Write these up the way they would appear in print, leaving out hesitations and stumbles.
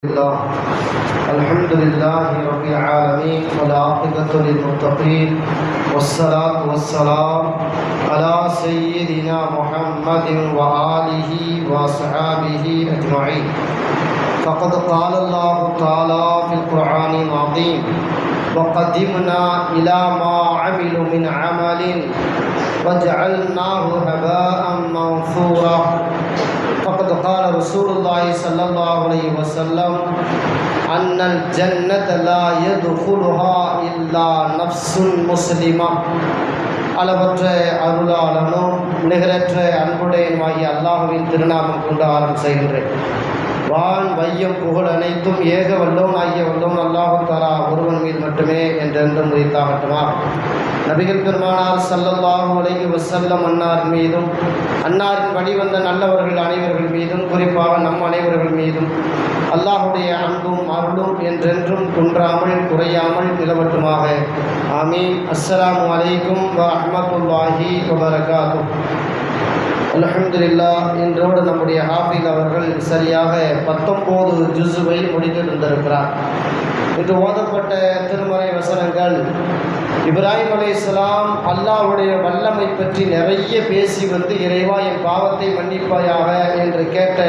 الحمد لله رب العالمين والعاقبة للمتقين والصلاة والسلام على سيدنا محمد وآله وصحبه أجمعين. فقد قال الله تعالى في القرآن العظيم: وقدمنا إلى ما عملوا من عمل وجعلناه هباء منثورا. فقد قال رسول الله صلى الله عليه وسلم: أن الجنة لا يدخلها إلا نفس مسلمة. அளவற்ற அருளாளனும் நிகரற்ற அன்புடையனுமாகிய அல்லாஹுவின் திருநாமம் கொண்டு ஆரம்பம் செய்கின்றேன். வான் வையம் புகழ் அனைத்தும் ஏக வல்லோன் ஆகிய வல்லோன் அல்லாஹு தஆலா ஒருவன் மீது மட்டுமே என்றென்றும் உரித்தாகட்டுமா. நபிகள் பெருமானார் ஸல்லல்லாஹு அலைஹி வஸல்லம் அன்னார் மீதும் அன்னாரின் வழிவந்த நல்லவர்கள் அனைவர்கள் மீதும் குறிப்பாக நம் அனைவர்கள் மீதும் அல்லாஹுடைய அன்பும் அருளும் என்றென்றும் குன்றாமல் குறையாமல் நிலவட்டுமாக. ஆமீன். அஸ்ஸலாமு அலைக்கும் வரஹ்மத்துல்லாஹி வபரகாத்துஹு. அல்ஹம்துலில்லாஹ். இன்றோடு நம்முடைய ஹாஃபிஸ் அவர்கள் சரியாக 19 ஜுஸுவை முடித்து தந்திருக்கிறார். இன்று ஓதப்பட்ட திருமறை வசனங்கள் இப்ராஹிம் அலைஹிஸ்ஸலாம் அல்லாஹ்வுடைய வல்லமை பற்றி நிறைய பேசி வந்து, இறைவா என் பாவத்தை மன்னிப்பாயாக என்று கேட்ட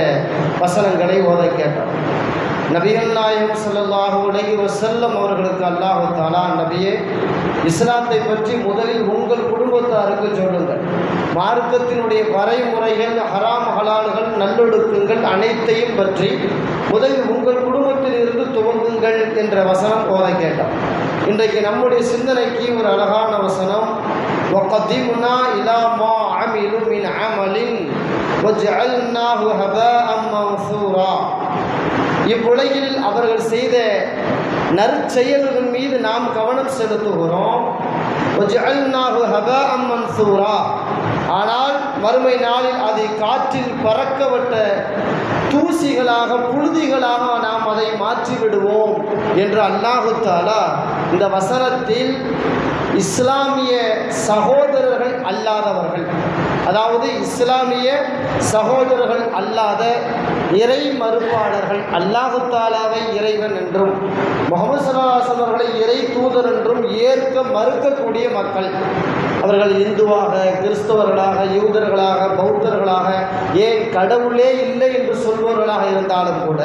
வசனங்களை ஓத கேட்டார். நபிகள் நாயகம் ஸல்லல்லாஹு அலைஹி வஸல்லம் அவர்களுக்கு அல்லாஹ் தஆலா, நபியே, இஸ்லாத்தை பற்றி முதலில் உங்கள் குடும்பத்தாருக்கு சொல்லுங்கள். மார்க்கத்தினுடைய வரைமுறைகள், ஹராம் ஹலால்கள், நல்லொழுக்கங்கள் அனைத்தையும் பற்றி முதலில் உங்கள் குடும்பத்தில் இருந்து துவங்குங்கள் என்ற வசனம் ஓத கேட்டார். இன்றைக்கு நம்முடைய சிந்தனைக்கு ஒரு அழகான வசனம்: வகதிம்னா இலா மா அமிலு மின் அமலின் வஜஅல்னாஹு ஹபாஅம் மன்சூரா. இவ்வுலகில் அவர்கள் செய்த நற்செயல்கள் மீது நாம் கவனம் செலுத்துகிறோம். வஜஅல்னாஹு ஹபாஅம் மன்சூரா. ஆனால் மறுமை நாளில் அதை காற்றில் பறக்கவிட்ட தூசிகளாக, புழுதிகளாக நாம் அதை மாற்றிவிடுவோம் என்று அல்லாஹு தஆலா இந்த வசனத்தில் இஸ்லாமிய சகோதரர்கள் அல்லாதவர்கள், அதாவது இஸ்லாமிய சகோதரர்கள் அல்லாத இறை மறுப்பாளர்கள், அல்லாஹு தஆலாவை இறைவன் என்றும் முஹம்மது ஸல்லல்லாஹு அலைஹி வஸல்லம் அவர்களை இறை தூதர் என்றும் ஏற்க மறுக்கக்கூடிய மக்கள், அவர்கள் இந்துவாக, கிறிஸ்தவர்களாக, யூதர்களாக, பௌத்தர்களாக, ஏன் கடவுளே இல்லை என்று சொல்பவர்களாக இருந்தாலும் கூட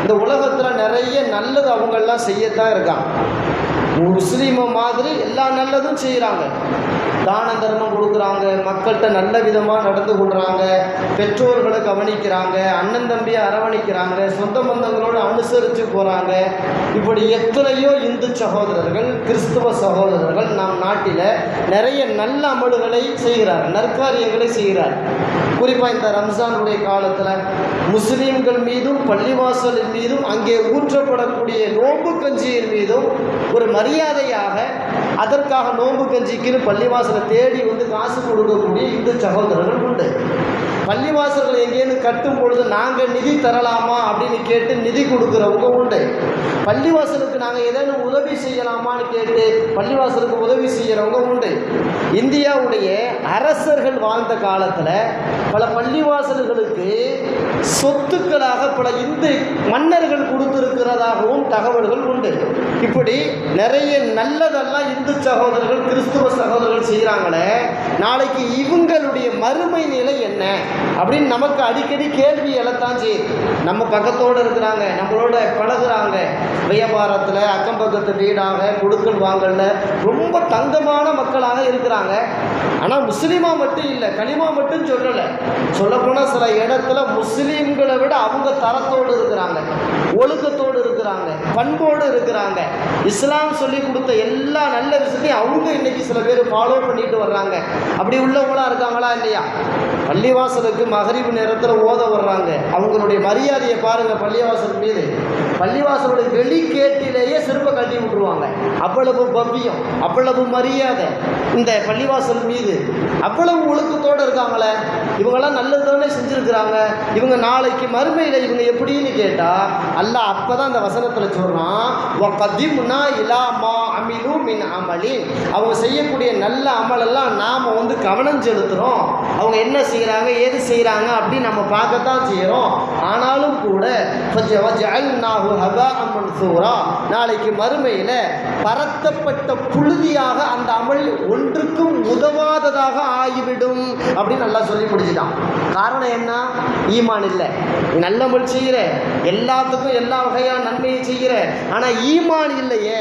இந்த உலகத்தில் நிறைய நல்லது அவங்கெல்லாம் செய்யத்தான் இருக்காங்க. முஸ்லீமை மாதிரி எல்லா நல்லதும் செய்கிறாங்க. தான தர்மம் கொடுக்குறாங்க, மக்கள்கிட்ட நல்ல விதமாக நடந்து கொள்கிறாங்க, பெற்றோர்களை கவனிக்கிறாங்க, அண்ணன் தம்பியை அரவணிக்கிறாங்க, சொந்த பந்தங்களோடு அனுசரித்து போகிறாங்க. இப்படி எத்தனையோ இந்து சகோதரர்கள், கிறிஸ்துவ சகோதரர்கள் நம் நாட்டில் நிறைய நல்ல அமல்களை செய்கிறார்கள், நற்காரியங்களை செய்கிறார்கள். குறிப்பாக இந்த ரம்ஜானுடைய காலத்தில் முஸ்லீம்கள் மீதும் பள்ளிவாசலின் மீதும் அங்கே ஊற்றப்படக்கூடிய நோன்பு கஞ்சியின் மீதும் ஒரு மரியாதையாக, அதற்காக நோன்பு கஞ்சிக்குன்னு பள்ளிவாசலை தேடி வந்து காசு கொடுக்கக்கூடிய இந்து சகோதரர்கள் உண்டு. பள்ளிவாசல்கள் எங்கேன்னு கட்டும் பொழுது நாங்கள் நிதி தரலாமா அப்படின்னு கேட்டு நிதி கொடுக்குறவங்க உண்டு. பள்ளிவாசலுக்கு நாங்கள் ஏதேனும் உதவி செய்யலாமான்னு கேட்டு பள்ளிவாசலுக்கு உதவி செய்கிறவங்க உண்டு. இந்தியாவுடைய அரசர்கள் வாழ்ந்த காலத்தில் பல பள்ளிவாசல்களுக்கு சொத்துக்களாக பல இந்து மன்னர்கள் கொடுத்திருக்கிறதாகவும் தகவல்கள் உண்டு. இப்படி நிறைய நல்லதெல்லாம் இந்து சகோதரர்கள், கிறிஸ்துவ சகோதரர்கள் செய்கிறாங்களே, நாளைக்கு இவங்களுடைய மறுமை நிலை என்ன அப்படின்னு நமக்கு அடிக்கடி கேள்வி எழத்தான் செய்யுது. நம்ம பக்கத்தோடு இருக்கிறாங்க, நம்மளோட பழகுறாங்க, வியாபாரத்தில் அக்கம் பக்கத்து வீடாக கொடுக்கல் வாங்கல ரொம்ப தங்கமான மக்களாக இருக்கிறாங்க. ஆனால் முஸ்லீமாக மட்டும் இல்லை, களிமா மட்டும் சொல்லலை. சொல்லப்போனால் சில இடத்துல முஸ்லீம்களை விட அவங்க தரத்தோடு இருக்கிறாங்க, ஒழுக்கத்தோடு இருக்கிறாங்க, பண்போடு இருக்கிறாங்க. இஸ்லாம் சொல்லி கொடுத்த எல்லா நல்ல விஷயத்தையும் அவங்க இன்னைக்கு சில பேர் ஃபாலோ பண்ணிட்டு வர்றாங்க. அப்படி உள்ளவங்களா இருக்காங்களா இல்லையா? பள்ளிவாசலுக்கு மகரிப் நேரத்தில் ஓத வர்றாங்க, அவங்களுடைய மரியாதையை பாருங்கள். பள்ளிவாசல் மீது, பள்ளிவாசலுடைய வெளிக்கேட்டிலேயே செருப்பை கட்டி விட்டுருவாங்க. அவ்வளவு பவ்யம், அவ்வளவு மரியாதை இந்த பள்ளிவாசல் மீது. அவ்வளவு ஒழுக்கத்தோடு இருக்காங்களே, இவங்கெல்லாம் நல்லது தானே செஞ்சுருக்கிறாங்க. இவங்க நாளைக்கு மறுமையில் இவங்க எப்படின்னு கேட்டால் அல்லாஹ் அப்போ தான் அந்த வசனத்தில் சொல்கிறான்: வகதிம்னா இலா மா அமிலு மின் அமலின். அவங்க செய்யக்கூடிய நல்ல அமலெல்லாம் நாம் வந்து கவனம் செலுத்துகிறோம். அவங்க என்ன செய்ய செய்கிறாங்க, ஏது செய்கிறாங்க அப்படின்னு நம்ம பார்க்கத்தான் செய்கிறோம். ஆனாலும் கூட நாளைக்கு மறுமையில் பரத்தப்பட்ட புழுதியாக அந்த அமல் ஒன்றுக்கும் உதவாததாக ஆகிவிடும் அப்படின்னு நல்லா சொல்லி முடிச்சுட்டான். காரணம் என்ன? ஈமான் இல்லை. நல்ல அமல் செய்கிற, எல்லாத்துக்கும் எல்லா வகையான நன்மையை செய்கிற, ஆனால் ஈமான் இல்லையே.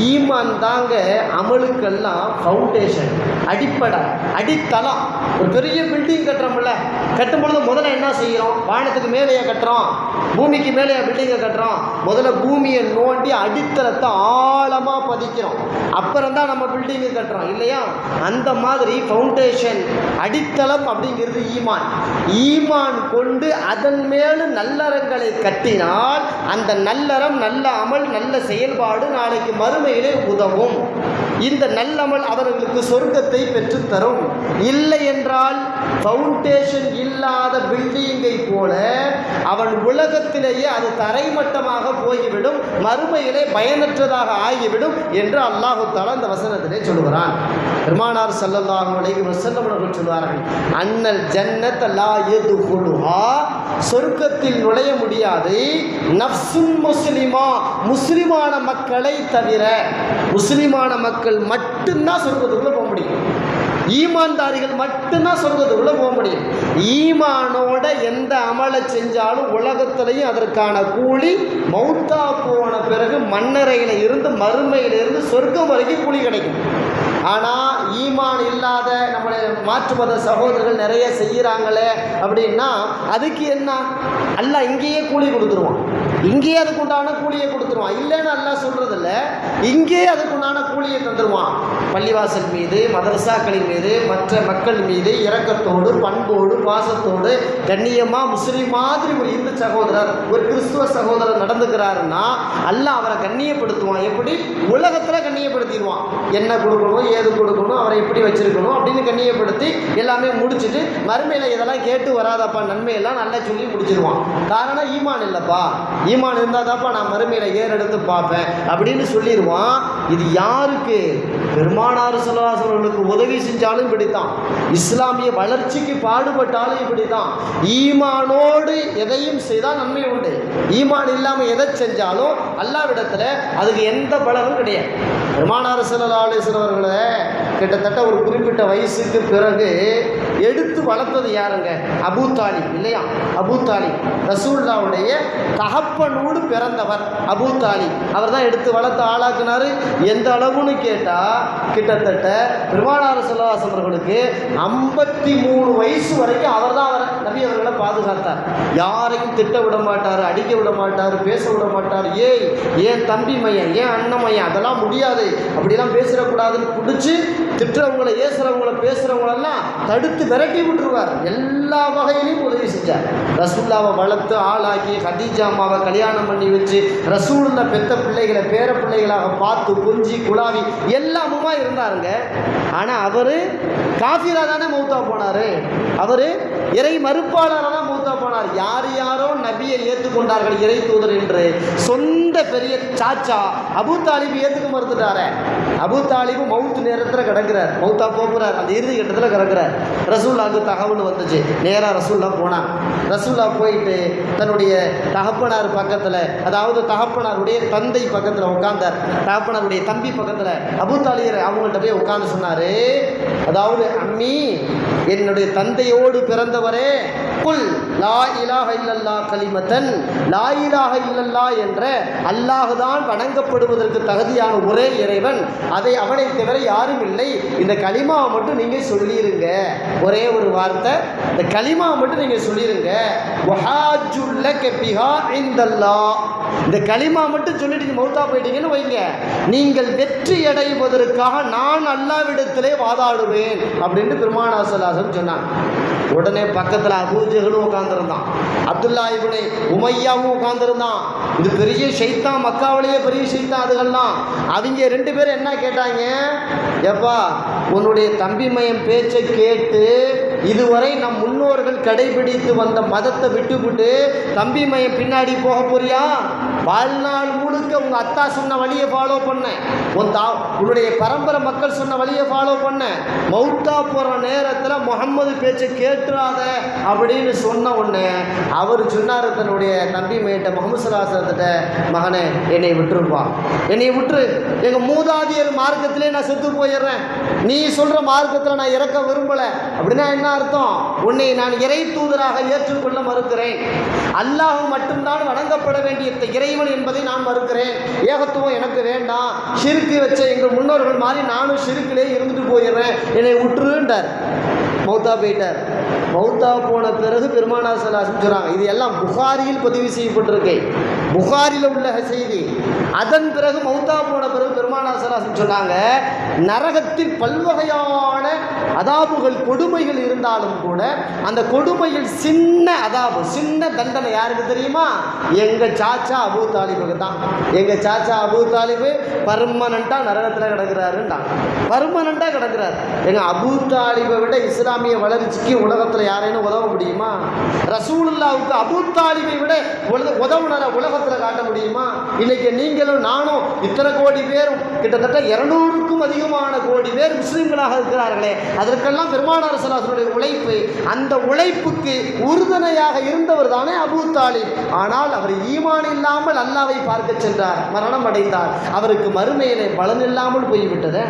ஈமான் தாங்க அமலுக்கெல்லாம் ஃபவுண்டேஷன், அடிப்படை, அடித்தளம். ஒரு பெரிய பில்டிங் கட்டுறோம்ல, கட்டும் பொழுது முதல்ல என்ன செய்கிறோம்? வானத்துக்கு மேலேயே கட்டுறோம், பூமிக்கு மேலேயே பில்டிங்கை கட்டுறோம். முதல்ல பூமியை நோண்டி அடித்தளத்தை ஆழமாக பதிக்கிறோம், அப்புறம் தான் நம்ம பில்டிங்கை கட்டுறோம் இல்லையா? அந்த மாதிரி ஃபவுண்டேஷன், அடித்தளம் அப்படிங்கிறது ஈமான். ஈமான் கொண்டு அதன் மேலும் நல்லறங்களை கட்டினால் அந்த நல்லறம், நல்ல அமல், நல்ல செயல்பாடு நாளைக்கு மறுமையிலே உதவும். இந்த நல்லமல் அவர்களுக்கு சொர்க்கத்தை பெற்றுத்தரும். இல்லை என்றால் ஃபவுண்டேஷன் இல்லாத பில்டிங்கை போல அவன் உலகத்திலேயே அது தரைமட்டமாக போய்விடும், மறுமையிலே பயனற்றதாக ஆகிவிடும் என்று அல்லாஹு தஆலா இந்த வசனத்திலே சொல்கிறான். பெருமானார் ஸல்லல்லாஹு அலைஹி வஸல்லம் அவர்கள் சொல்வார்கள், அன்னல் ஜன்னத லா யதுகுலுஹா, சொர்க்கத்தில் நுழைய முடியாது நஃப்சுன் முஸ்லிமா, முஸ்லிமான மக்களை தவிர. முஸ்லிமான மக்கள் மட்டும்தான் சொர்க்கத்துக்குள்ள போக முடியும். ஈமான்தாரிகள் மட்டும்தான் சொர்க்கத்துக்குள்ள போக முடியும். ஈமானோட எந்த அமலை செஞ்சாலும் உலகத்திலையும் அதற்கான கூலி மௌத்தா போன பிறகு மண்ணறையில் இருந்து மறுமையிலிருந்து சொர்க்கம் வரைக்கும் கூலி கிடைக்கும். ஆனால் ஈமான் இல்லாத நம்முடைய மாற்று மத சகோதரர்கள் நிறைய செய்கிறாங்களே அப்படின்னா அதுக்கு என்ன? அல்லாஹ் இங்கேயே கூலி கொடுத்துருவான், இங்கேயே அதுக்குண்டான கூலியை கொடுத்துருவான். இல்லைன்னு அல்லாஹ் சொல்கிறதில்ல, இங்கேயே அதுக்குண்டான கூலியை தந்துடுவான். பள்ளிவாசல் மீது, மதரசாக்களின் மீது, மற்ற மக்கள் மீது இரக்கத்தோடு, பண்போடு, பாசத்தோடு, கண்ணியமாக முஸ்லீம் மாதிரி ஒரு இந்து சகோதரர், ஒரு கிறிஸ்துவ சகோதரர் நடந்துக்கிறாருன்னா அல்லாஹ் அவரை கண்ணியப்படுத்துவான். எப்படி? உலகத்தில் கண்ணியப்படுத்திடுவான். என்ன கொடுக்கணும், ஏது கொடுக்கணும், அவரை எப்படி வச்சிருக்கணும் அப்படின்னு கண்ணியப்படுத்தி எல்லாமே முடிச்சுட்டு மறுமையில் இதெல்லாம் கேட்டு வராதப்பா நன்மையெல்லாம் நல்லா சொல்லி முடிச்சிருவான். காரணம் ஈமான் இல்லைப்பா, ஈமான் இருந்தால் தான்ப்பா நான் மறுமையில் ஏறெடுத்து பார்ப்பேன் அப்படின்னு சொல்லிடுவான். இது யாருக்கு? பெருமானார் ஸல்லல்லாஹு அலைஹி வஸல்லம் அவர்களுக்கு உதவி செஞ்சாலும் இப்படித்தான், இஸ்லாமிய வளர்ச்சிக்கு பாடுபட்டாலும் இப்படித்தான். ஈமானோடு எதையும் செய்தால் நன்மை உண்டு. ஈமான் இல்லாமல் எதை செஞ்சாலும் அல்லாஹ்விடத்தில் அதுக்கு எந்த பலனும் கிடையாது. பெருமானார் ஸல்லல்லாஹு அலைஹி வஸல்லம் அவர்களை கிட்டத்தட்ட ஒரு குறிப்பிட்ட வயசுக்கு பிறகு எடுத்து வளர்த்தது யாருங்க? அபூ தாலிப் இல்லையா? அபூ தாலிப் ரசூலுல்லாஹ்வுடைய தகப்பனோடு பிறந்தவர் அபூ தாலிப். அவர் தான் எடுத்து வளர்த்து ஆளாக்குனாரு. எந்த அளவுன்னு கேட்டால் கிட்டத்தட்ட பெருமானார் ஸல்லல்லாஹு அலைஹி வஸல்லம் அவர்களுக்கு 53 வயசு வரைக்கும் அவர் தான் நபி அவர்களை பாதுகாத்தார். யாரையும் திட்ட விட மாட்டார், அடிக்க விட மாட்டார், பேச விட மாட்டார். ஏன் தம்பி மையன், ஏன் அண்ணன் மையன், அதெல்லாம் முடியாது, அப்படிலாம் பேசிடக்கூடாதுன்னு பிடிச்சி திட்டுறவங்களை, ஏசுறவங்களை, பேசுகிறவங்களெல்லாம் தடுத்து விரட்டி விட்டுருவார். எல்லா வகையிலையும் உதவி செஞ்சார். ரசூலுல்லாவை வளர்த்து ஆளாக்கி ஹதீஜா அம்மாவை கல்யாணம் பண்ணி வச்சு ரசூலுல்லாஹ் பெத்த பிள்ளைகளை பேர பிள்ளைகளாக பார்த்து கொஞ்சி குழாவி எல்லாமுமா இருந்தாருங்க. ஆனால் அவர் காஃபிரா தானே மௌத்தா போனார். அவர் இறை மறுப்பாளராக தான் மௌத்தா போனார். யார் யாரோ நபியை ஏற்றுக்கொண்டார்கள் இறை தூதர் என்று சொந்த பெரிய சாச்சா அபூ தாலிப் ஏற்றுக்க மறுத்துட்டார. அபூ தாலிபு மவுத்து நேரத்தில் கிடக்கிறார், மௌத்தா போகிறார், அந்த இறுதி கட்டத்தில் கிடக்கிறார். ரசூலுல்லாஹ்வுக்கு தகவல் வந்துச்சு, நேராக ரசூலுல்லாஹ் போனான். ரசூலுல்லாஹ் போயிட்டு தன்னுடைய தகப்பனார் பக்கத்தில், அதாவது தகப்பனாருடைய தந்தை பக்கத்தில் உட்கார்ந்தார். தகப்பனாருடைய தம்பி பக்கத்தில் அபூ தாலிப் அவங்கள்ட்ட போய் உட்கார்ந்து சொன்னார், அதாவது அம்மி, என்னுடைய தந்தையோடு பிறந்தவரே, குல் லா இலாஹ இல்லல்லாஹ் கலிமத்தன், லா இலாஹ இல்லல்லாஹ் என்ற அல்லாஹ்தான் வணங்கப்படுவதற்கு தகுதியான ஒரே இறைவன், அதை அவனை தவிர யாரும் இல்லை, இந்த கலிமாவை மட்டும் நீங்கள் சொல்லிடுங்க. ஒரே ஒரு வார்த்தை, இந்த கலிமாவை மட்டும் நீங்கள் சொல்லிடுங்க. வஹாஜுல்லக பிஹா இந்தல்லாஹ், இந்த கலிமா மட்டும் சொல்லிட்டு மௌத்தா போயிட்டீங்கன்னு வைங்க, நீங்கள் வெற்றி அடைவதற்காக நான் அல்லாஹ்விடத்திலே வாதாடுவேன் அப்படின்னு பெருமானார் ஸல்லல்லாஹு அலைஹி வஸல்லம் சொன்னாங்க. உடனே பக்கத்தில் அபூ ஜஹலும் உட்கார்ந்துருந்தான், அப்துல்லா இப்னு உமையாவும் உட்கார்ந்துருந்தான். இது பெரிய ஷைத்தான், மக்காவிலேயே பெரிய ஷைத்தான் அதுகள்லாம். அவங்க 2 பேரும் என்ன கேட்டாங்க? எப்பா, உன்னுடைய தம்பி மையம் பேச்சை கேட்டு இதுவரை நம் முன்னோர்கள் கடைபிடித்து வந்த மதத்தை விட்டுவிட்டு தம்பி மையம் பின்னாடி போக போறியா? வாழ்நாள் முழுக்க உங்க அத்தா சொன்ன வழியை ஃபாலோ பண்ண, உன்னுடைய பரம்பரை மக்கள் சொன்ன வழியை ஃபாலோ பண்ண, மௌத்தா போற நேரத்தில் முகம்மது பேச்சை கேட்டுறாத அப்படின்னு சொன்ன உடனே அவர் சொன்னார் தன்னுடைய தம்பி மையிட்ட, முகமது சலாசத்திட்ட, மகனே என்னை விட்டுருப்பா, என்னை விட்டுரு, எங்க மூதாதியர் மார்க்கத்திலே நான் செத்து போயிடுறேன், நீ சொல்ற மார்க்கத்தில் நான் இறக்க விரும்பல. அப்படின்னா என்ன அர்த்தம்? உன்னை நான் இறை தூதராக ஏற்றுக்கொள்ள மறுக்கிறேன், அல்லாஹ் மட்டும்தான் வணங்கப்பட வேண்டிய இறைவன் என்பதை நான் மறுக்கிறேன், ஏகத்துவம் எனக்கு வேண்டாம், ஷிர்க்கு வச்ச எங்கள் முன்னோர்கள் மாதிரி நானும் ஷிர்க்கிலே இருந்துட்டு போயிடுறேன், என்னை விட்டுருன்றார். மௌத்தா போயிட்டார். மௌத்தா போன பிறகு பெருமானார் ஸல்லல்லாஹு அலைஹி வஸல்லம் சொல்றாங்க, இது எல்லாம் புகாரியில் பதிவு செய்யப்பட்டிருக்கு, புகாரில் உள்ள செய்தி. அதன் பிறகு மௌத்தா போன பிறகு பெருமானார் ஸல்லல்லாஹு அலைஹி வஸல்லம் சொன்னாங்க, நரகத்தில் பல்வகையான அதாபுகள் கொடுமைகள் இருந்தாலும் கூட அந்த கொடுமையில் சின்ன அதாபு, சின்ன தண்டனை யாருக்கு தெரியுமா? எங்க சாச்சா அபூ தாலிபுக்கு தான். எங்க சாச்சா அபூ தாலிபு பர்மனண்டா நரகத்தில் கிடக்கிறாருன்றாங்க, பர்மனண்டா கிடக்கிறார். எங்க அபூ தாலிபை விட இஸ்லாமிய வளர்ச்சிக்கு உலகத்தில் யாரேனும் உதவ முடியுமா? ரசூலுல்லாவுக்கு அபூ தாலிபை விட உதவுனரை உலகத்தில் காட்ட முடியுமா? இன்னைக்கு நீங்களும் நானும் இத்தனை கோடி பேரும், கிட்டத்தட்ட 200க்கும் அதிகமான கோடி பேர் முஸ்லிம்களாக இருக்கிறார்களே, அதற்கெல்லாம் பெருமானார் ஸல்லல்லாஹு அலைஹி வஸல்லம் உழைப்பு, அந்த உழைப்புக்கு உறுதுணையாக இருந்தவர் தானே அபூ தாலிப். ஆனால் அவர் ஈமான் இல்லாமல் அல்லாவை பார்க்க சென்றார், மரணம் அடைந்தார், அவருக்கு மறுமையிலே பலன் இல்லாமல் போய்விட்டது.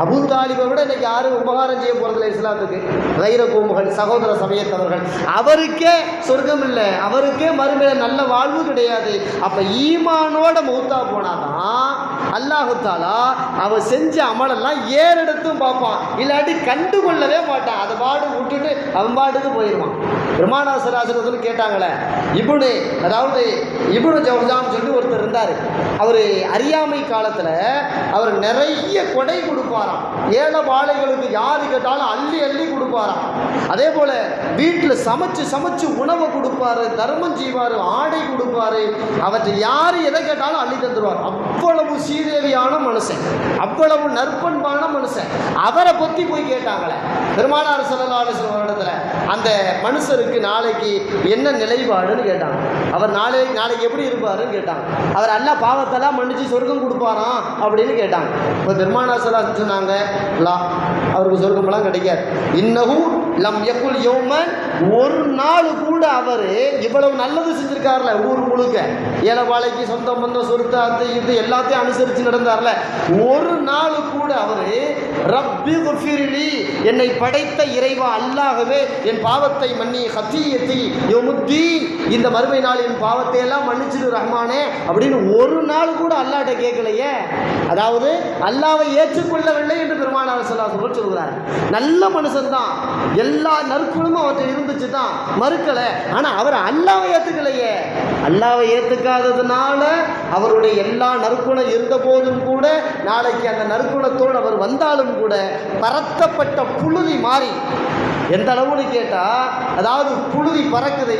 அபூ தாலிபை விட இன்னைக்கு யாரும் உபகாரம் செய்ய போறதில்லை இஸ்லாத்துக்கு, வைர கோமுகள் சகோதர சமயத்தவர்கள். அவருக்கே சொர்க்கம் இல்லை, அவருக்கே மறுமையில நல்ல வாழ்வு கிடையாது. அப்ப ஈமானோட மௌத்தா போனாதான் அல்லாஹு தாலா அவன் செஞ்ச அமலெல்லாம் ஏறெடுத்தும் பார்ப்பான், இல்லாட்டி கண்டுகொள்ளவே மாட்டான், அதை பாடு விட்டுட்டு அவன் பாட்டுக்கு போயிடுவான். பெருமானார் ஸல்லல்லாஹு அலைஹி வஸல்லம் கேட்டாங்களே, அதாவது இப்னு ஜௌசான்னு சொல்லி ஒருத்தர் இருந்தார். அவர் அறியாமை காலத்தில் அவர் நிறைய கொடை கொடுப்பாராம், ஏழை வாழைகளுக்கு யாரு கேட்டாலும் அள்ளி அள்ளி கொடுப்பாராம். அதே போல வீட்டில் சமைச்சு சமைச்சு உணவை கொடுப்பாரு, தர்மம் செய்வார், ஆடை கொடுப்பாரு, அவற்றை யார் எதை கேட்டாலும் அள்ளி தந்துடுவார். அவ்வளவு சீதேவியான மனுஷன், அவ்வளவு நற்பண்பான மனுஷன். அவரை பற்றி போய் கேட்டாங்களே பெருமானார் ஸல்லல்லாஹு அலைஹி வஸல்லம் இடத்துல, அந்த மனுஷருக்கு நாளைக்கு என்ன நிலைப்பாடுன்னு கேட்டாங்க. அவர் நாளைக்கு எப்படி இருப்பாருன்னு கேட்டாங்க. அவர் அல்லாஹ் பாவத்தெல்லாம் மன்னிச்சு சொர்க்கம் கொடுப்பாராம் அப்படின்னு கேட்டாங்க. இப்போ பெருமானார் ஸல்லல்லாஹு அலைஹி வஸல்லம் சொன்னாங்க, அவருக்கு சொர்க்கமெல்லாம் கிடைக்காது. இன்னஹு லம் யகுல் யௌமன், ஒரு நாள் கூட அவர் இவ்வளவு நல்லது செஞ்சிருக்காருல, ஊர் முழுக்க ஏழைவாழைக்கு சொந்த பந்தம் சொருத்த அது இது எல்லாத்தையும் அனுசரித்து நடந்தார்ல, ஒரு நாள் கூட அவர் ரப்பி குஃபிர்லி, என்னை படைத்த இறைவா அல்லாஹ்வே என் பாவத்தை மன்னி, ஹத்தியத்தி யௌமுத்தீன், இந்த மறுமை நாள் என் பாவத்தை எல்லாம் மன்னிச்சிடு ரஹ்மானே அப்படின்னு ஒரு நாள் கூட அல்லாஹ்ட்ட கேட்கலையே. அதாவது அல்லாஹ்வை ஏற்றுக்கொள்ளவில்லை என்று பெருமானார் ஸல்லல்லாஹு அலைஹி வஸல்லம் சொல்கிறார். நல்ல மனுஷன் தான், எல்லா நற்குணமும் அவற்றை இருந்துச்சு தான், மறுக்கல. ஆனா அவர் அல்லாஹ்வை ஏத்துக்கலையே. அல்லாஹ்வை ஏத்துக்காததுனால அவருடைய எல்லா நற்குணம் இருந்த போதும் கூட நாளைக்கு அந்த நற்குணத்தோடு அவர் வந்தாலும் கூட பரத்தப்பட்ட புழுதி மாறி, எந்த அளவுன்னு கேட்டா, அதாவது புழுதி பறக்குது,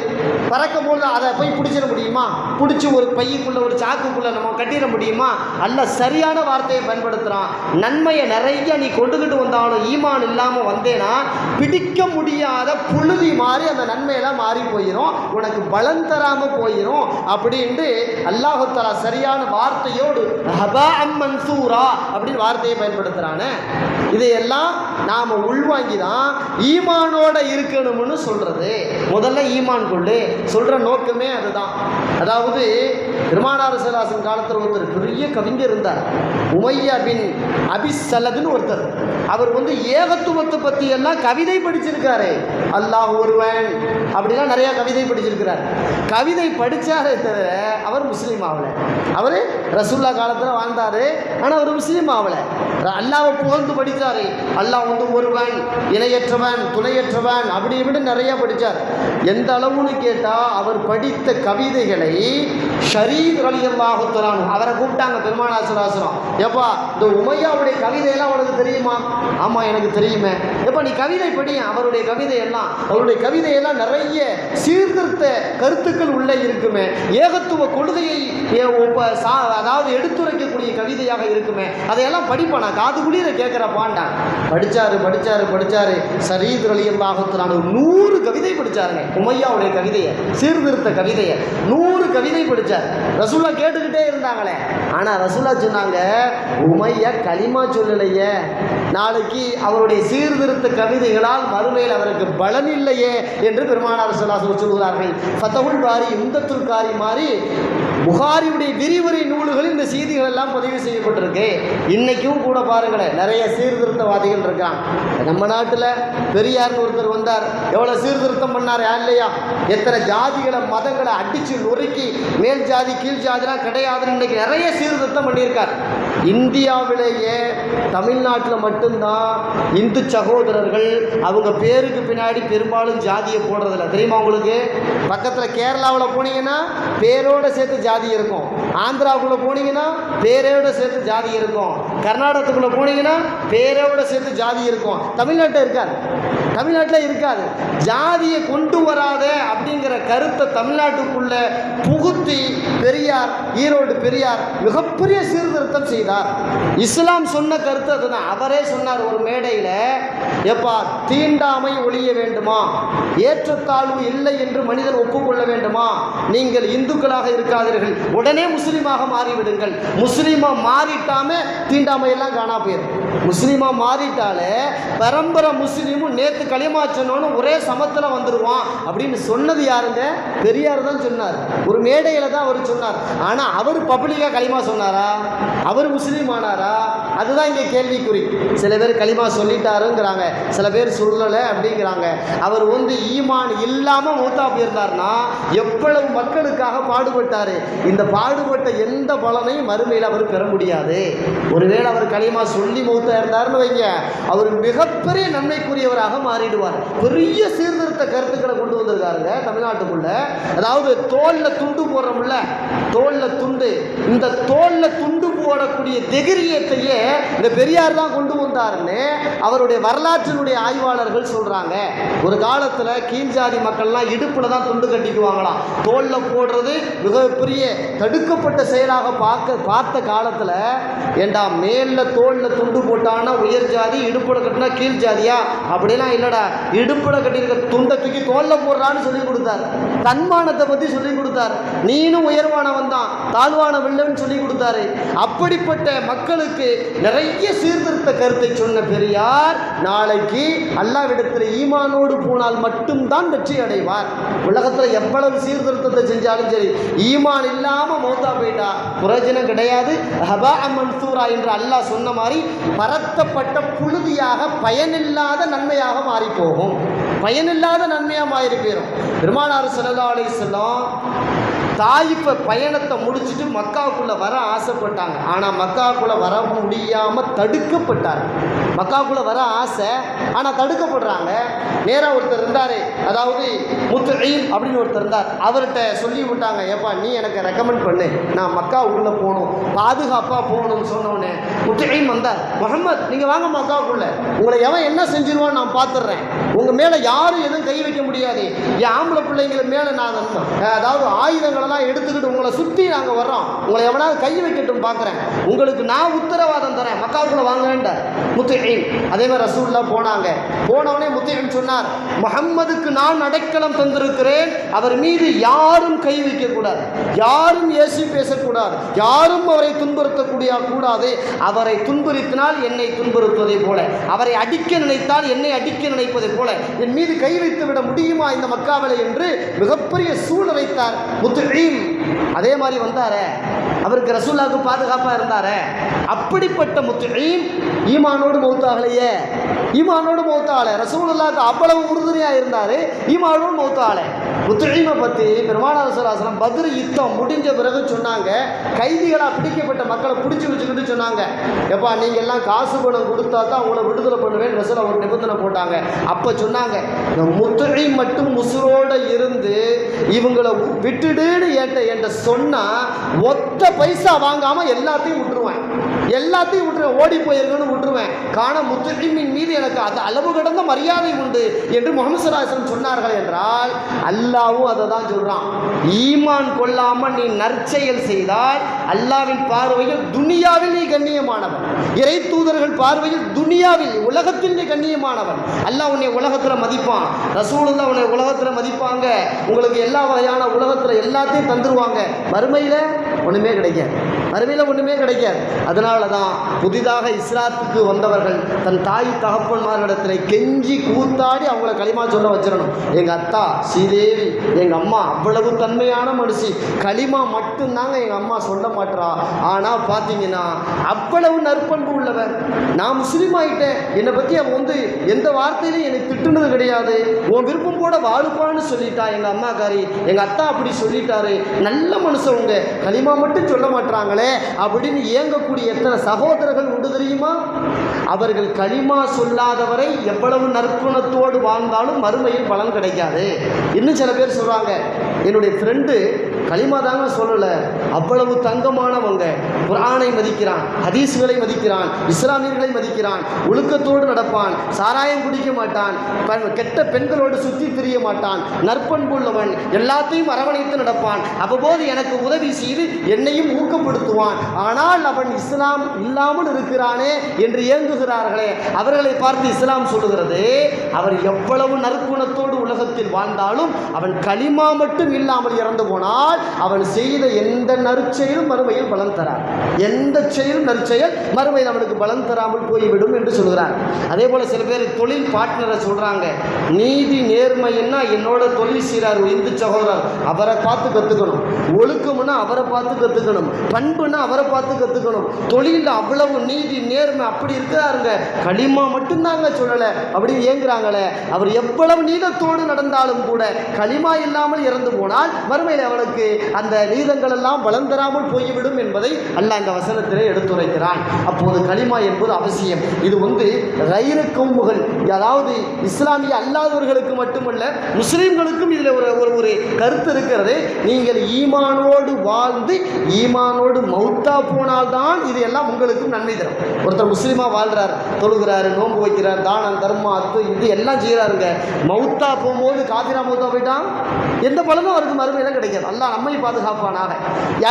பறக்கும் போது அதை போய் பிடிச்சிட முடியுமா? பிடிச்சி ஒரு பையக்குள்ள ஒரு சாக்குக்குள்ள நம்ம கட்டிட முடியுமா? அல்ல சரியான வார்த்தையை பயன்படுத்துறான். நன்மையை நிறைய நீ கொண்டுகிட்டு வந்தாலும் ஈமான் இல்லாம வந்தேனா பிடிக்க முடியாத புழுதி மாறி அந்த நன்மையெல்லாம் மாறி போயிடும், உனக்கு பலன் தராம போயிடும் அப்படின்ட்டு அல்லாஹ் தஆலா சரியான வார்த்தையோடு ஹபாஅம் மன்சூரா அப்படின்னு வார்த்தையை பயன்படுத்துறானே. இதையெல்லாம் நாம உள்வாங்கி தான் ஈமானோட இருக்கணும்னு சொல்றது. முதல்ல ஈமான் கொண்டு சொல்ற நோக்கமே அதுதான். அதாவது பெருமானார் ஸல்லல்லாஹு அலைஹி வஸல்லம் காலத்தில் ஒருத்தர் பெரிய கவிஞர் இருந்தார், உமையா பின் அபிஸ்ஸலதுன்னு ஒருத்தர். அவர் ஏகத்துவத்தை பற்றி எல்லாம் கவிதை படிச்சிருக்காரு. அல்லாஹ் ஒருவன் அப்படிலாம் நிறைய கவிதை படிச்சிருக்கிறார். கவிதை படித்தாரே தவிர அவர் முஸ்லீம் ஆகலை. அவர் ரசூல்லா காலத்தில் வாழ்ந்தார், ஆனால் அவர் முஸ்லீம் ஆகலை. அல்லாஹ்வை புகழ்ந்து படித்தார். அல்லாஹ் ஒருவன், இணையற்றவன், துணையற்றவன், அப்படி இப்படி நிறைய படித்தார். எந்த அளவுன்னு கேட்டால் அவர் படித்த கவிதைகளை ஷரீத் ரலியல்லாஹு தஆலா அவரை கூப்பிட்டாங்க பெருமானார் ஸல்லல்லாஹு அலைஹி வஸல்லம். எப்பா இந்த உமையாவுடைய கவிதையெல்லாம் உனக்கு தெரியுமா? ஆமாம் எனக்கு தெரியுமே. எப்போ நீ கவிதை படி. அவருடைய கவிதையெல்லாம் நிறைய சீர்திருத்த கருத்துக்கள் உள்ளே இருக்குமே. ஏகத்துவ கொள்கையை அதாவது எடுத்துரைக்கக்கூடிய கவிதையாக இருக்குமே, அதையெல்லாம் படிப்பானா, காது குளிர கேட்குறப்பான்டான். படிச்சாரு சரீத் ரலியல்லாஹு தஆலா 100 கவிதை படிச்சாருங்க. உமையாவுடைய கவிதையை, சீர்திருத்த கவிதையை 100 கவிதை படிச்சார். ரசூலா கேட்டுக்கிட்டே இருந்தாங்களே. ஆனா ரசூலா சொன்னாங்க, உமையா களிமா சொல்லலையே, நாளைக்கு அவருடைய சீர்திருத்த கவிதைகளால் மறுமையில் அவருக்கு பலன் இல்லையே என்று பெருமானார் ஸல்லல்லாஹு அலைஹி வஸல்லம் சொல்கிறார்கள். ஃபதஹுல் பாரி, உம்தத்துல் காரி மாதிரி புகாரியுடைய விரிவுரை நூல்களில் இந்த செய்திகள் எல்லாம் பதிவு செய்யப்பட்டிருக்கு. இன்னைக்கும் கூட பாருங்களேன், நிறைய சீர்திருத்தவாதிகள் இருக்காங்க. நம்ம நாட்டில் பெரியார்னு ஒருத்தர் வந்தார், எவ்வளோ சீர்திருத்தம் பண்ணார் இல்லையா? எத்தனை ஜாதிகளை மதங்களை அடித்து நொறுக்கி மேல் ஜாதி கீழ் ஜாதிலாம் கிடையாதுன்னு இன்னைக்கு நிறைய சீர்திருத்தம் பண்ணியிருக்கார். இந்தியாவிலேயே தமிழ்நாட்டில் மட்டும்தான் இந்து சகோதரர்கள் அவங்க பேருக்கு பின்னாடி பெரும்பாலும் ஜாதியை போடுறதில்ல. தெரியுமா உங்களுக்கு? பக்கத்தில் கேரளாவில் போனீங்கன்னா பேரோட சேர்த்து ஜாதி இருக்கும், ஆந்திராவுக்குள்ளே போனீங்கன்னா பேரோட சேர்த்து ஜாதி இருக்கும், கர்நாடகத்துக்குள்ளே போனீங்கன்னா பேரோட சேர்த்து ஜாதி இருக்கும். தமிழ்நாட்டில் இருக்காது. ஜாதியை கொண்டு வராத அப்படிங்கிற கருத்தை தமிழ்நாட்டுக்குள்ள புகுத்தி பெரியார், ஈரோடு பெரியார் மிகப்பெரிய சீர்திருத்தம் செய்தார். இஸ்லாம் சொன்ன கருத்து அதுதான். அவரே சொன்னார் ஒரு மேடையில், எப்பா தீண்டாமை ஒழிய வேண்டுமா, ஏற்றத்தாழ்வு இல்லை என்று மனிதன் ஒப்புக்கொள்ள வேண்டுமா, நீங்கள் இந்துக்களாக இருக்காதீர்கள், உடனே முஸ்லீமாக மாறிவிடுங்கள். முஸ்லீமா மாறிட்டாமே தீண்டாமை எல்லாம் காணா போயிடும். முஸ்லீமா மாறிட்டாலே பரம்பரை முஸ்லீமும் நேற்று களிமா சொன்னோன்னு ஒரே சமத்தில் வந்துடுவான் அப்படின்னு சொன்னது யாருங்க? பெரியார் தான் சொன்னார். ஒரு மேடையில் தான் அவர் சொன்னார். ஆனால் அவர் பப்ளிக்காக களிமா சொன்னாரா? அவர் முஸ்லீம் ஆனாரா? அதுதான் இங்கே கேள்விக்குறி. சில பேர் களிமா சொல்லிட்டாருங்கிறாங்க, சில பேர் சொல்லலை அப்படிங்கிறாங்க. அவர் ஈமான் இல்லாமல் மூத்தா போயிருந்தார்னா எவ்வளவு மக்களுக்காக பாடுபட்டார். இந்த பாடுபட்ட எந்த பலனையும் மறுமையில் அவர் பெற முடியாது. ஒருவேளை அவர் களிமா சொல்லி மூத்தா இருந்தார்னு வைங்க, அவர் மிகப்பெரிய நன்மைக்குரியவராக மாறிடுவார். பெரிய சீர்திருத்த கருத்துக்களை கொண்டு வந்திருக்காருங்க தமிழ்நாட்டுக்குள்ள. அதாவது தோல்ல துண்டு போடுறோம்ல, தோல்ல துண்டு, இந்த தோல்ல துண்டு போடக்கூடிய தைரியத்தையே இந்த பெரியார் தான் கொண்டு வந்தாருன்னு அவருடைய வரலாற்றினுடைய ஆய்வாளர்கள் சொல்றாங்க. ஒரு காலத்துல கீழ் ஜாதி மக்கள்லாம் இடுப்புல தான் துண்டு கட்டிக்குவாங்களாம். தோல்ல போடுறது மிகப்பெரிய தடுக்கப்பட்ட செயலாக பார்த்த காலத்துல, ஏண்டா மேல தோல்ல துண்டு போட்டானா உயர் ஜாதி, இடுப்புல கட்டினா கீழ் ஜாதியா? அப்படிலாம் இல்லடா, இடுப்புல கட்டியிருக்க துண்டை தூக்கி தோல்ல போடுறான்னு சொல்லி கொடுத்தார். தன்மானத்தை பத்தி சொல்லி கொடுத்தார். நீனும் உயர்வானவன் தான், தாழ்வானவில்லைன்னு சொல்லி கொடுத்தாரு. அப்படிப்பட்ட மக்களுக்கு நிறைய சீர்திருத்த கருத்தை சொன்ன பெரியார் நாளைக்கு அல்லாஹ்விடத்தில் ஈமானோடு போனால் மட்டும்தான் வெற்றி அடைவார். உலகத்தில் எவ்வளவு சீர்திருத்தத்தை செஞ்சாலும் சரி, ஈமான் இல்லாமல் மௌத்தா போயிட்டா பிரயோஜனம் கிடையாது. ஹபா மன்சூரா என்று அல்லாஹ் சொன்ன மாதிரி பரத்தப்பட்ட புழுதியாக பயனில்லாத நன்மையாக மாறி போகும். பயனில்லாத நன்மையாக மாறி போயிடும். பெருமானார் ஸல்லல்லாஹு அலைஹி வஸல்லம் தாயிஃப் பயணத்தை முடிச்சுட்டு மக்காவுக்குள்ளே வர ஆசைப்பட்டாங்க. ஆனால் மக்காவுக்குள்ளே வர முடியாமல் தடுக்கப்பட்டார். மக்காவுக்குள்ளே வர ஆசை, ஆனால் தடுக்கப்படுறாங்க. நேராக ஒருத்தர் இருந்தார், அதாவது முத்ஈம் அப்படின்னு ஒருத்தர் இருந்தார். அவர்கிட்ட சொல்லி விட்டாங்க, ஏப்பா நீ எனக்கு ரெக்கமெண்ட் பண்ணு, நான் மக்காவுக்குள்ளே போகணும், பாதுகாப்பாக போகணும்னு சொன்னோடனே முத்ஈம் வந்தார். முஹம்மத் நீங்கள் வாங்க மக்காவுக்குள்ளே, உங்களை எவன் என்ன செஞ்சிருவான்னு நான் பார்த்துடுறேன், உங்கள் மேலே யாரும் எதுவும் கை வைக்க முடியாது, என் ஆம்பளை பிள்ளைங்களை மேலே நாங்கள் அதாவது ஆயுதங்களெல்லாம் எடுத்துக்கிட்டு உங்களை சுற்றி நாங்கள் வர்றோம், உங்களை எவனாவது கை வைக்கட்டும் பார்க்குறேன், உங்களுக்கு நான் உத்தரவாதம் தரேன், மக்காவுக்குள்ளே வாங்கன்ற முத்ஈம். அதே மாதிரி ரசூலுல்லாஹ் போனாங்க. போனவனே முத்ஈம் சொன்னார், முஹம்மதுக்கு நான் அடைக்கலம் தந்திருக்கிறேன், அவர் மீது யாரும் கை வைக்கக்கூடாது, யாரும் ஏசி பேசக்கூடாது, யாரும் அவரை துன்புறுத்தக்கூடிய கூடாது. அவரை துன்புறுத்தினால் என்னை துன்புறுத்துவதை போல, அவரை அடிக்க நினைத்தால் என்னை அடிக்க நினைப்பதை போல என் மீது கை வைத்து விட முடியுமா இந்த மக்காவிலே என்று மிகப்பெரிய சூழ வைத்தார் முத்ஈம். அதே மாதிரி வந்தாரே, அவருக்கு ரசூலுல்லாஹ்வுக்கு பாதுகாப்பாக இருந்தாரே, அப்படிப்பட்ட முத்ஈம் ஈமானோடு மௌத்தாகலையே. ஈமானோடு மௌத்தாகலை. ரசூலுல்லாஹ்வுக்கு அவ்வளவு உறுதுணையாக இருந்தார், ஈமானோடு மௌத்தாகலை. முத்ஈமை பற்றி பெருமானார் ஸல்லல்லாஹு அலைஹி வஸல்லம் பத்ர் யுத்தம் முடிஞ்ச பிறகு சொன்னாங்க, கைதிகளாக பிடிக்கப்பட்ட மக்களை பிடிச்சி வச்சுக்கிட்டு சொன்னாங்க, எப்பா நீங்கள் எல்லாம் காசு பணம் கொடுத்தா தான் உங்களை விடுதலை பண்ணுவேன் ரசூல் ஒரு நிபந்தனை போட்டாங்க. அப்போ சொன்னாங்க, முத்ஈம் மட்டும் முசுரோடு இருந்து இவங்களை விட்டுடுன்னு என்கிட்ட சொன்னால் ஒத்த பைசா வாங்காமல் எல்லாத்தையும் விட்டுருவேன். எல்லாத்தையும் விட்டுருவேன், ஓடி போயிருக்கணும்னு விட்டுருவேன். காண முத்துஹிமின் மீது எனக்கு அது அளவு கடந்த மரியாதை உண்டு என்று முஹம்மது ஸல்லல்லாஹு அலைஹி வஸல்லம் சொன்னார்கள் என்றால், அல்லாஹ்வும் அதை தான் சொல்றான். ஈமான் கொள்ளாமல் நீ நற்செயல் செய்தால் அல்லாஹ்வின் பார்வையில் துனியாவில் நீ கண்ணியமானவன், இறை தூதர்கள் பார்வையில் துனியாவில் உலகத்தில் நீ கண்ணியமானவன். அல்லாஹ் உன்னை உலகத்தில் மதிப்பான், ரசூலுல்லாஹ் உன்னை உலகத்தில் மதிப்பாங்க, உங்களுக்கு எல்லா வகையான உலகத்தில் எல்லாத்தையும் தந்துருவாங்க. மறுமையில் ஒன்றுமே கிடைக்காது, மறுமையில் ஒன்றுமே கிடைக்காது. அதனால தான் புதிதாக இஸ்லாத்துக்கு வந்தவர்கள் தன் தாய் தகப்பன்மார்களிடத்தில் கெஞ்சி கூத்தாடி அவங்கள களிமா சொல்ல வச்சிடணும். எங்கள் அத்தா ஸ்ரீதேவி, எங்கள் அம்மா அவ்வளவு தன்மையான மனுஷி, களிமா மட்டும்தாங்க எங்கள் அம்மா சொல்ல மாட்டா. ஆனால் பார்த்தீங்கன்னா அவ்வளவு நற்பண்பு உள்ளவர். நான் முஸ்லீம் ஆகிட்டேன், என்னை பற்றி அவன் எந்த வார்த்தையிலும் என்னை திட்டுனது கிடையாது, உன் விருப்பம் போட வாழுப்பான்னு சொல்லிட்டா எங்கள் அம்மாக்காரி, எங்கள் அத்தா அப்படி சொல்லிட்டாரு, நல்ல மனுஷவங்க களிமா மட்டும் சொல்ல மாட்டாங்களே அப்படின்னு ஏங்கக்கூடிய எத்தனை சகோதரர்கள் உண்டு தெரியுமா? அவர்கள் களிமா சொல்லாதவரை எவ்வளவு நற்குணத்தோடு வாழ்ந்தாலும் மறுமையில் பலன் கிடைக்காது. இன்னும் சில பேர் சொல்கிறாங்க, என்னுடைய ஃப்ரெண்டு களிமா தாங்க சொல்லலை, அவ்வளவு தங்கமானவங்க, குர்ஆனை மதிக்கிறான், ஹதீஸ்களை மதிக்கிறான், இஸ்லாமியர்களை மதிக்கிறான், ஒழுக்கத்தோடு நடப்பான், சாராயம் குடிக்க மாட்டான், கெட்ட பெண்களோடு சுற்றி திரிய மாட்டான், நற்பண்புள்ளவன், எல்லாத்தையும் அரவணைத்து நடப்பான், அவ்வப்போது எனக்கு உதவி செய்து என்னையும் ஊக்கப்படுத்துவான், ஆனால் அவன் இஸ்லாம் இல்லாமல் இருக்கிறானே என்று ஏங்குகிறார்களே, அவர்களை பார்த்து இஸ்லாம் சொல்லுகிறது, அவர் எவ்வளவு நற்குணத்தோடு உலகத்தில் வாழ்ந்தாலும் அவன் களிமா மட்டும் இல்லாமல் இறந்து போனால் அவன் செய்த எந்த நற்செயலும் மறுமையில் பலன் தரார். எந்த செயலும் நற்செயல் மறுமையில் அவனுக்கு பலன் தராமல் போய்விடும் என்று சொல்கிறார். அதே போல சில பேர் தொழில் பார்ட்னரை சொல்றாங்க, நீதி நேர்மைன்னா என்னோட தொழில் செய்கிறார் இந்து சகோதரர், அவரை பார்த்து கற்றுக்கணும், ஒழுக்கம்னா அவரை பார்த்து கற்றுக்கணும், பண்புன்னா அவரை பார்த்து கற்றுக்கணும், தொழிலில் அவ்வளவு நீதி நேர்மை அப்படி இருக்கிறாருங்க, களிமா மட்டும்தாங்க சொல்லலை அப்படின்னு ஏங்குறாங்களே, அவர் எவ்வளவு நீதத்தோடு நடந்தாலும் கூட களிமா இல்லாமல் இறந்து போனால் மறுமையில் அவனுக்கு அந்த நீதங்கள் எல்லாம் பலன் தராமல் போய்விடும் என்பதை அல்லாஹ் இந்த வசனத்திலே எடுத்துரைக்கிறான். அப்போது களிமா என்பது அவசியம். இது கைர கௌமுகள், அதாவது இஸ்லாமிய அல்லாதவர்களுக்கு மட்டுமல்ல முஸ்லிம்களுக்கும் இதில் ஒரு கருத்து இருக்கிறது. நீங்கள் ஈமானோடு வாழ்ந்து ஈமானோடு மௌத்தா போனால்தான் இது எல்லாம் உங்களுக்கும் நன்மை தரும். ஒருத்தர் முஸ்லீமாக வாழ்கிறார், தொழுகிறாரு, நோன்பு வைக்கிறார், தானம் தர்மம் அத்து இது எல்லாம் செய்கிறாருங்க, மௌத்தா போகும்போது காபிரா மௌத்தா போயிட்டான் எந்த பலனும் அவருக்கு மறுமையில கிடைக்காது. அல்லாஹ் நம்மை பாதுகாப்பானாக.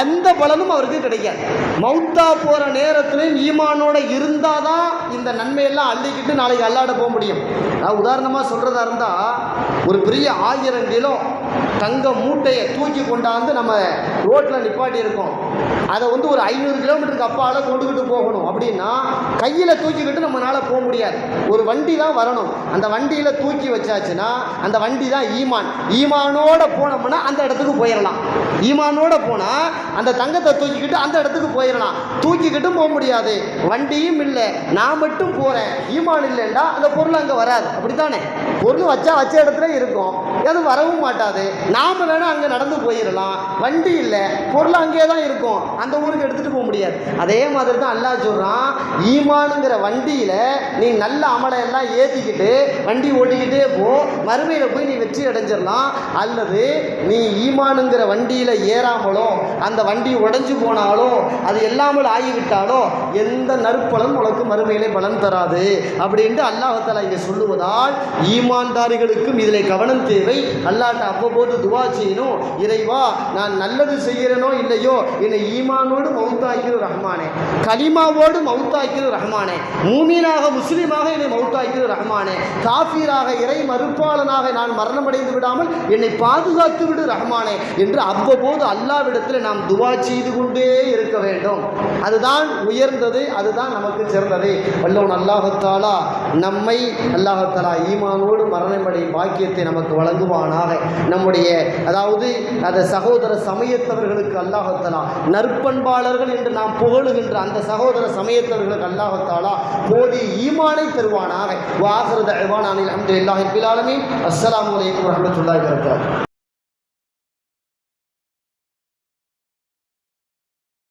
எந்த பலனும் அவருக்கு கிடைக்காது. மௌத்தா போகிற நேரத்திலும் ஈமானோட இருந்தாதான் இந்த நன்மையெல்லாம் அள்ளிக்கிட்டு நாளைக்கு அல்லாட போக முடியும். நான் உதாரணமாக சொல்கிறதா இருந்தால், ஒரு பெரிய 1000 கிலோ தங்க மூட்டையை தூக்கி கொண்டாந்து நம்ம ரோட்டில் நிப்பாட்டி இருக்கோம், அதை ஒரு 500 கிலோமீட்டருக்கு அப்பால் கொண்டுக்கிட்டு போகணும் அப்படின்னா கையில் தூக்கிக்கிட்டு நம்மளால் போக முடியாது. ஒரு வண்டி தான் வரணும், அந்த வண்டியில் தூக்கி வச்சாச்சுன்னா அந்த வண்டி தான் ஈமான். ஈமானோட போனோம்னா அந்த இடத்துக்கு போயிடலாம். ஈமானோட போனால் அந்த தங்கத்தை தூக்கிக்கிட்டு அந்த இடத்துக்கு போயிடலாம். தூக்கிக்கிட்டும் போக முடியாது, வண்டியும் இல்லை, நான் மட்டும் போகிறேன், ஈமான் இல்லைண்டா அந்த பொருள் அங்கே வராது. அப்படித்தானே? பொருள் வச்ச இடத்துல இருக்கும், அது வரவும் மாட்டாது. நாம் வேணால் அங்கே நடந்து போயிடலாம், வண்டி இல்லை, பொருள் அங்கே தான் இருக்கும், அந்த ஊருக்கு எடுத்துகிட்டு போக முடியாது. அதே மாதிரி தான் அல்லாஹ் சொல்கிறான், ஈமானுங்கிற வண்டியில் நீ நல்ல அமலை எல்லாம் ஏற்றிக்கிட்டு வண்டி ஓட்டிக்கிட்டே போ, மறுமையில் போய் நீ வெற்றி அடைஞ்சிடலாம். அல்லது நீ ஈமானுங்கிற வண்டியில் ஏறாமலோ அந்த வண்டி உடைஞ்சு போனாலோ அது எல்லாமல் ஆகிவிட்டாலோ எந்த நற்பலன் உனக்கு மறுமையிலே பலன் தராது அப்படின்ட்டு அல்லாஹ் தஆலா இங்கே சொல்லுவதால் ஈமான்தாரிகளுக்கும் இதில் கவனம் தேவை. அல்லாஹ்ட்ட அவ்வப்போது துவா செய்யணும், இறைவா நான் நல்லது செய்கிறேனோ இல்லையோ என்னை ஈமானோடு மௌத்தாக்கிற ரஹ்மானே, கலிமாவோடு மௌத்தாக்கிற ரஹ்மானே, மூமீனாக முஸ்லீமாக என்னை மௌத்தாக்கிற ரஹ்மானே, காஃபிராக இறை மறுப்பாளனாக நான் மரணமடைந்து விடாமல் என்னை பாதுகாத்து விடு ரஹ்மானே என்று அவ்வப்போது அல்லாஹ்விடத்தில் நாம் துவா செய்து கொண்டே இருக்க வேண்டும். அதுதான் உயர்ந்தது, அதுதான் நமக்கு சிறந்தது. வல்லவன் அல்லாஹ் தஆலா நம்மை அல்லாஹ் தஆலா ஈமானோடு மரணமடையும் பாக்கியத்தை நமக்கு வழங்குவானாக. நம்முடைய அதாவது அந்த சகோதர சமயத்தவர்களுக்கு அல்லாஹ் தஆலா நற்பண்பாளர்கள் என்று நாம் புகழுகின்ற அந்த சகோதர சமயத்தவர்களுக்கு அல்லாஹ் தஆலா போதிய ஈமானை தருவானாக. வ ஆகிரு தஅவானா அல்ஹம்துலில்லாஹி ரப்பில் ஆலமீன். அஸ்ஸலாமு அலைக்கும் வரஹ்மத்துல்லாஹி வபரகாத்துஹு.